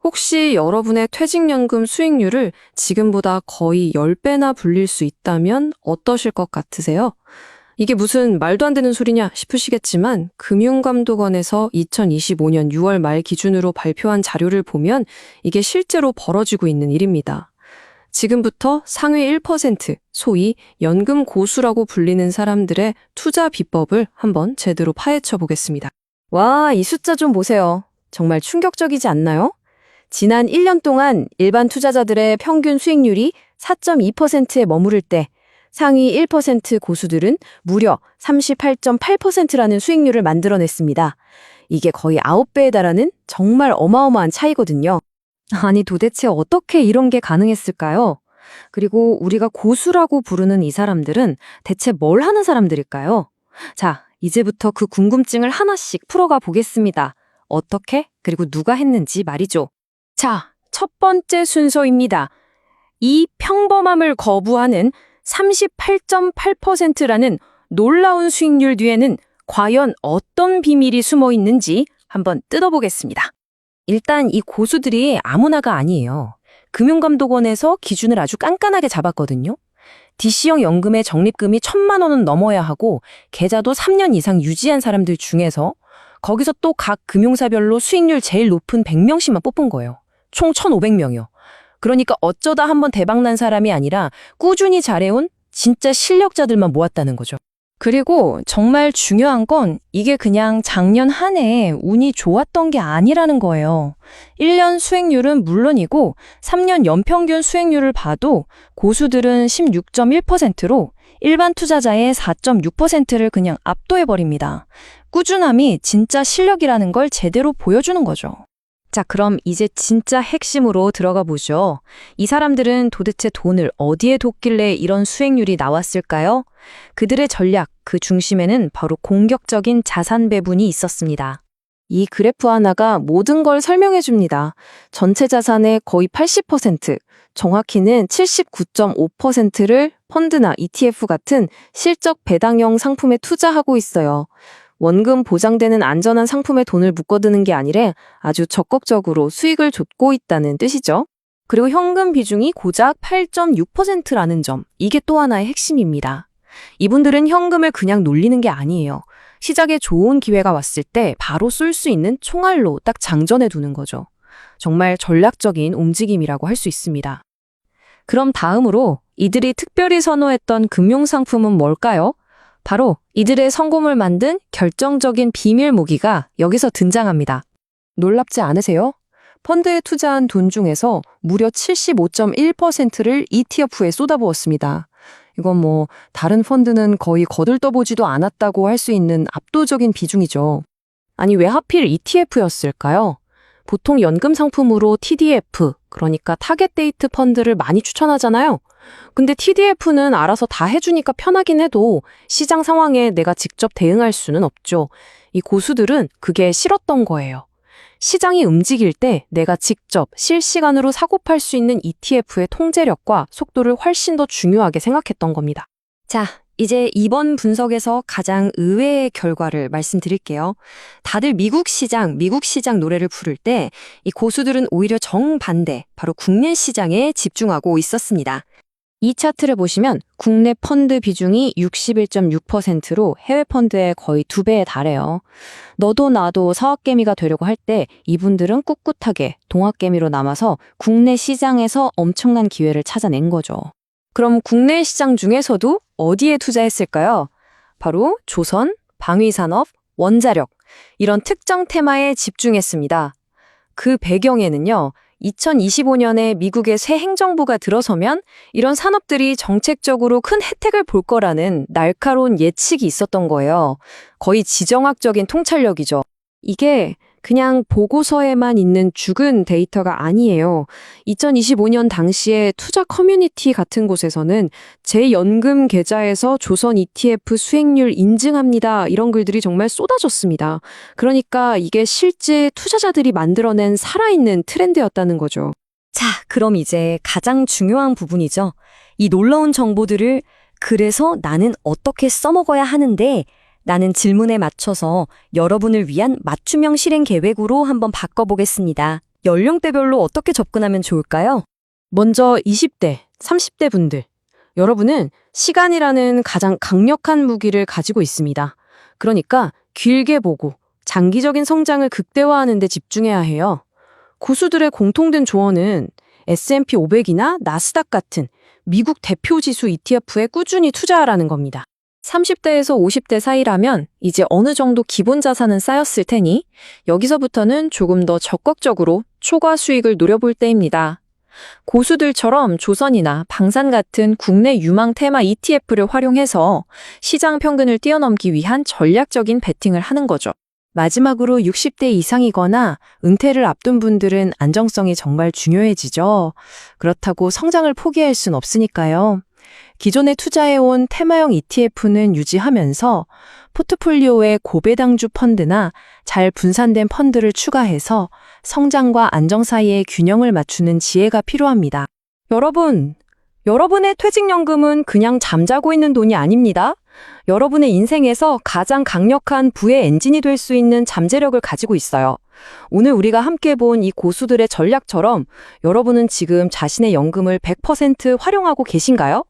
혹시 여러분의 퇴직연금 수익률을 지금보다 거의 10배나 불릴 수 있다면 어떠실 것 같으세요? 이게 무슨 말도 안 되는 소리냐 싶으시겠지만 금융감독원에서 2025년 6월 말 기준으로 발표한 자료를 보면 이게 실제로 벌어지고 있는 일입니다. 지금부터 상위 1%, 소위 연금 고수라고 불리는 사람들의 투자 비법을 한번 제대로 파헤쳐 보겠습니다. 와, 이 숫자 좀 보세요. 정말 충격적이지 않나요? 지난 1년 동안 일반 투자자들의 평균 수익률이 4.2%에 머무를 때 상위 1% 고수들은 무려 38.8%라는 수익률을 만들어냈습니다. 이게 거의 9배에 달하는 정말 어마어마한 차이거든요. 아니, 도대체 어떻게 이런 게 가능했을까요? 그리고 우리가 고수라고 부르는 이 사람들은 대체 뭘 하는 사람들일까요? 자, 이제부터 그 궁금증을 하나씩 풀어가 보겠습니다. 어떻게, 그리고 누가 했는지 말이죠. 자, 첫 번째 순서입니다. 이 평범함을 거부하는 38.8%라는 놀라운 수익률 뒤에는 과연 어떤 비밀이 숨어 있는지 한번 뜯어보겠습니다. 일단 이 고수들이 아무나가 아니에요. 금융감독원에서 기준을 아주 깐깐하게 잡았거든요. DC형 연금의 적립금이 1,000만 원은 넘어야 하고 계좌도 3년 이상 유지한 사람들 중에서 거기서 또 각 금융사별로 수익률 제일 높은 100명씩만 뽑은 거예요. 총 1,500명이요. 그러니까 어쩌다 한번 대박난 사람이 아니라 꾸준히 잘해온 진짜 실력자들만 모았다는 거죠. 그리고 정말 중요한 건 이게 그냥 작년 한 해에 운이 좋았던 게 아니라는 거예요. 1년 수익률은 물론이고 3년 연평균 수익률을 봐도 고수들은 16.1%로 일반 투자자의 4.6%를 그냥 압도해버립니다. 꾸준함이 진짜 실력이라는 걸 제대로 보여주는 거죠. 자, 그럼 이제 진짜 핵심으로 들어가 보죠. 이 사람들은 도대체 돈을 어디에 뒀길래 이런 수익률이 나왔을까요? 그들의 전략, 그 중심에는 바로 공격적인 자산 배분이 있었습니다. 이 그래프 하나가 모든 걸 설명해 줍니다. 전체 자산의 거의 80%, 정확히는 79.5%를 펀드나 ETF 같은 실적 배당형 상품에 투자하고 있어요. 원금 보장되는 안전한 상품에 돈을 묶어두는 게 아니라 아주 적극적으로 수익을 좇고 있다는 뜻이죠. 그리고 현금 비중이 고작 8.6%라는 점, 이게 또 하나의 핵심입니다. 이분들은 현금을 그냥 놀리는 게 아니에요. 시작에 좋은 기회가 왔을 때 바로 쏠 수 있는 총알로 딱 장전해 두는 거죠. 정말 전략적인 움직임이라고 할 수 있습니다. 그럼 다음으로 이들이 특별히 선호했던 금융상품은 뭘까요? 바로 이들의 성공을 만든 결정적인 비밀 무기가 여기서 등장합니다. 놀랍지 않으세요? 펀드에 투자한 돈 중에서 무려 75.1%를 ETF에 쏟아부었습니다. 이건 다른 펀드는 거의 거들떠보지도 않았다고 할 수 있는 압도적인 비중이죠. 아니, 왜 하필 ETF였을까요? 보통 연금 상품으로 TDF, 그러니까 타겟 데이트 펀드를 많이 추천하잖아요. 근데 TDF는 알아서 다 해주니까 편하긴 해도 시장 상황에 내가 직접 대응할 수는 없죠. 이 고수들은 그게 싫었던 거예요. 시장이 움직일 때 내가 직접 실시간으로 사고 팔 수 있는 ETF의 통제력과 속도를 훨씬 더 중요하게 생각했던 겁니다. 자, 이제 이번 분석에서 가장 의외의 결과를 말씀드릴게요. 다들 미국 시장 노래를 부를 때 이 고수들은 오히려 정반대, 바로 국내 시장에 집중하고 있었습니다. 이 차트를 보시면 국내 펀드 비중이 61.6%로 해외 펀드의 거의 2배에 달해요. 너도 나도 사학개미가 되려고 할 때 이분들은 꿋꿋하게 동학개미로 남아서 국내 시장에서 엄청난 기회를 찾아낸 거죠. 그럼 국내 시장 중에서도 어디에 투자했을까요? 바로 조선, 방위산업, 원자력, 이런 특정 테마에 집중했습니다. 그 배경에는요, 2025년에 미국의 새 행정부가 들어서면 이런 산업들이 정책적으로 큰 혜택을 볼 거라는 날카로운 예측이 있었던 거예요. 거의 지정학적인 통찰력이죠. 이게 그냥 보고서에만 있는 죽은 데이터가 아니에요. 2025년 당시에 투자 커뮤니티 같은 곳에서는 제 연금 계좌에서 조선 ETF 수익률 인증합니다. 이런 글들이 정말 쏟아졌습니다. 그러니까 이게 실제 투자자들이 만들어낸 살아있는 트렌드였다는 거죠. 자, 그럼 이제 가장 중요한 부분이죠. 이 놀라운 정보들을 그래서 나는 어떻게 써먹어야 하는데 라는 질문에 맞춰서 여러분을 위한 맞춤형 실행 계획으로 한번 바꿔보겠습니다. 연령대별로 어떻게 접근하면 좋을까요? 먼저 20대, 30대 분들. 여러분은 시간이라는 가장 강력한 무기를 가지고 있습니다. 그러니까 길게 보고 장기적인 성장을 극대화하는 데 집중해야 해요. 고수들의 공통된 조언은 S&P 500이나 나스닥 같은 미국 대표 지수 ETF에 꾸준히 투자하라는 겁니다. 30대에서 50대 사이라면 이제 어느 정도 기본 자산은 쌓였을 테니 여기서부터는 조금 더 적극적으로 초과 수익을 노려볼 때입니다. 고수들처럼 조선이나 방산 같은 국내 유망 테마 ETF를 활용해서 시장 평균을 뛰어넘기 위한 전략적인 베팅을 하는 거죠. 마지막으로 60대 이상이거나 은퇴를 앞둔 분들은 안정성이 정말 중요해지죠. 그렇다고 성장을 포기할 순 없으니까요. 기존에 투자해온 테마형 ETF는 유지하면서 포트폴리오에 고배당주 펀드나 잘 분산된 펀드를 추가해서 성장과 안정 사이의 균형을 맞추는 지혜가 필요합니다. 여러분, 여러분의 퇴직연금은 그냥 잠자고 있는 돈이 아닙니다. 여러분의 인생에서 가장 강력한 부의 엔진이 될 수 있는 잠재력을 가지고 있어요. 오늘 우리가 함께 본 이 고수들의 전략처럼 여러분은 지금 자신의 연금을 100% 활용하고 계신가요?